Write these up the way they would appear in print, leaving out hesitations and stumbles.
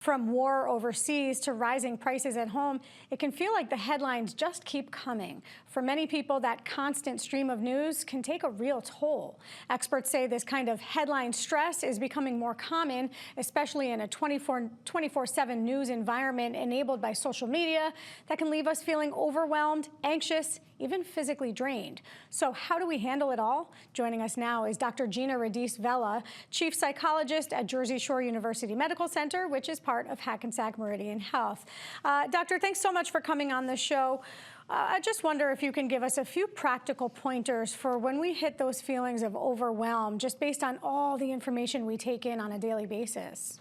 From war overseas to rising prices at home, it can feel like the headlines just keep coming. For many people, that constant stream of news can take a real toll. Experts say this kind of headline stress is becoming more common, especially in a 24/7 news environment enabled by social media that can leave us feeling overwhelmed, anxious, even physically drained. So how do we handle it all? Joining us now is Dr. Gina Radice-Vella, chief psychologist at Jersey Shore University Medical Center, which is part of Hackensack Meridian Health. Doctor, thanks so much for coming on the show. I just wonder if you can give us a few practical pointers for when we hit those feelings of overwhelm, just based on all the information we take in on a daily basis.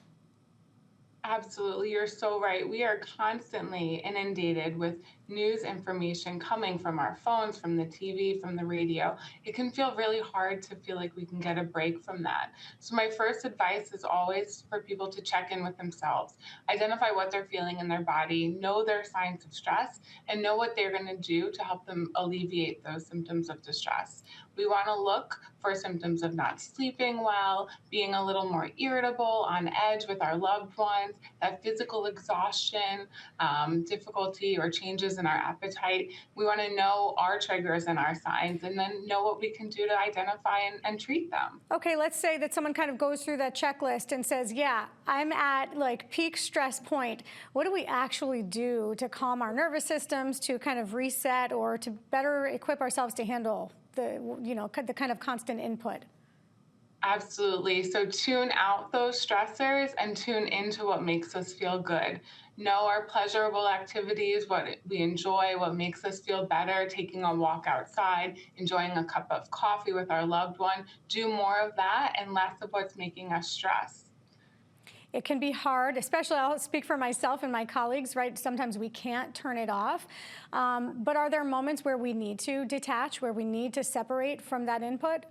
Absolutely, you're so right. We are constantly inundated with news information coming from our phones, from the TV, from the radio. It can feel really hard to feel like we can get a break from that. So my first advice is always for people to check in with themselves, identify what they're feeling in their body, know their signs of stress, and know what they're going to do to help them alleviate those symptoms of distress. We want to look for symptoms of not sleeping well, being a little more irritable, on edge with our loved ones, that physical exhaustion, difficulty or changes in our appetite. We want to know our triggers and our signs, and then know what we can do to identify and treat them. Okay, let's say that someone kind of goes through that checklist and says, yeah, I'm at like peak stress point. What do we actually do to calm our nervous systems, to kind of reset, or to better equip ourselves to handle the kind of constant input? Absolutely. So tune out those stressors and tune into what makes us feel good. Know our pleasurable activities, what we enjoy, what makes us feel better, taking a walk outside, enjoying a cup of coffee with our loved one. Do more of that and less of what's making us stress. It can be hard, especially I'll speak for myself and my colleagues, right? Sometimes we can't turn it off. But are there moments where we need to detach, where we need to separate from that input?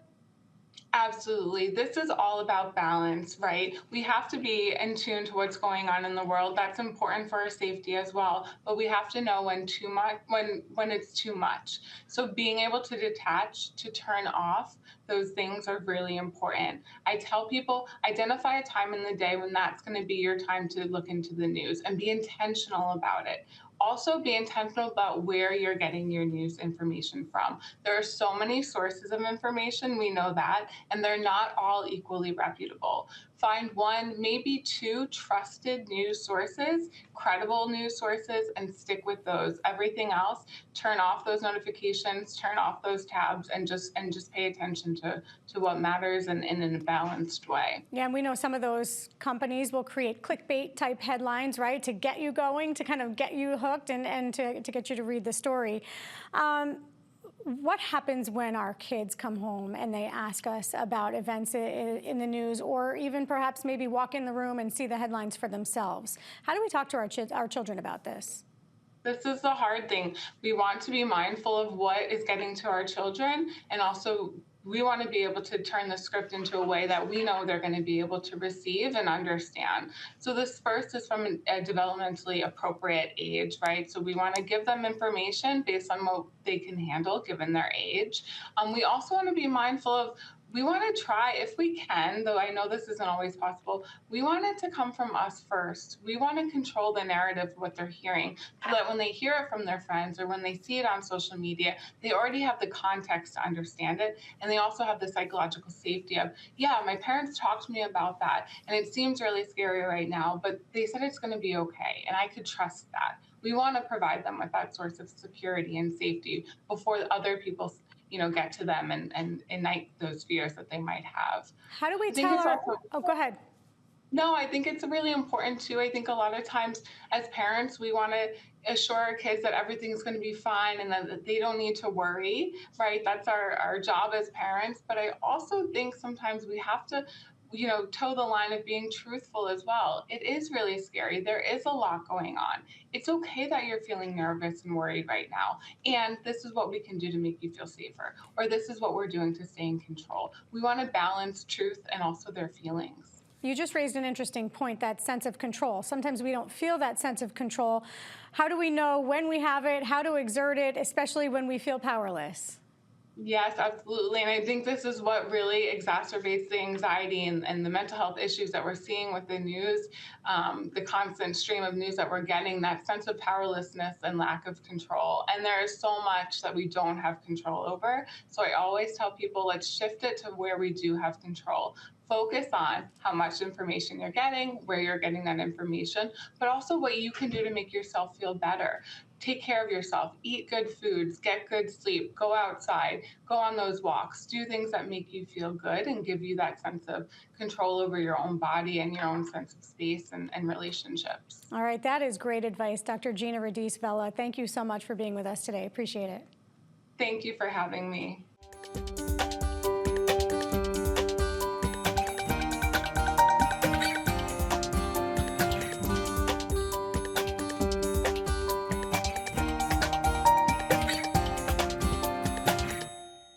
Absolutely. This is all about balance, right? We have to be in tune to what's going on in the world. That's important for our safety as well. But we have to know when too much, when it's too much. So being able to detach, to turn off those things are really important. I tell people, identify a time in the day when that's going to be your time to look into the news and be intentional about it. Also, be intentional about where you're getting your news information from. There are so many sources of information, we know that, and they're not all equally reputable. Find one, maybe two trusted news sources, credible news sources, and stick with those. Everything else, turn off those notifications, turn off those tabs, and just pay attention to what matters and in a balanced way. Yeah, and we know some of those companies will create clickbait type headlines, right, to get you going, to kind of get you hooked and to get you to read the story. What happens when our kids come home and they ask us about events in the news, or even perhaps maybe walk in the room and see the headlines for themselves? How do we talk to our children about this? This is the hard thing. We want to be mindful of what is getting to our children, and also we want to be able to turn the script into a way that we know they're going to be able to receive and understand. So this first is from a developmentally appropriate age, right? So we want to give them information based on what they can handle given their age. We also want to be mindful of, we want to try, if we can, though I know this isn't always possible, we want it to come from us first. We want to control the narrative of what they're hearing, so that when they hear it from their friends or when they see it on social media, they already have the context to understand it. And they also have the psychological safety of, yeah, my parents talked to me about that, and it seems really scary right now, but they said it's going to be okay, and I could trust that. We want to provide them with that source of security and safety before other people get to them and ignite those fears that they might have. How do we tell our... Oh, go ahead. No, I think it's really important too. I think a lot of times as parents, we want to assure our kids that everything's going to be fine and that they don't need to worry, right? That's our job as parents. But I also think sometimes we have to toe the line of being truthful as well. It is really scary. There is a lot going on. It's okay that you're feeling nervous and worried right now. And this is what we can do to make you feel safer. Or this is what we're doing to stay in control. We want to balance truth and also their feelings. You just raised an interesting point, that sense of control. Sometimes we don't feel that sense of control. How do we know when we have it, how to exert it, especially when we feel powerless? Yes, absolutely. And I think this is what really exacerbates the anxiety and the mental health issues that we're seeing with the news, the constant stream of news that we're getting, that sense of powerlessness and lack of control. And there is so much that we don't have control over. So I always tell people, let's shift it to where we do have control. Focus on how much information you're getting, where you're getting that information, but also what you can do to make yourself feel better. Take care of yourself, eat good foods, get good sleep, go outside, go on those walks, do things that make you feel good and give you that sense of control over your own body and your own sense of space and relationships. All right, that is great advice, Dr. Gina Radice-Vella. Thank you so much for being with us today. Appreciate it. Thank you for having me.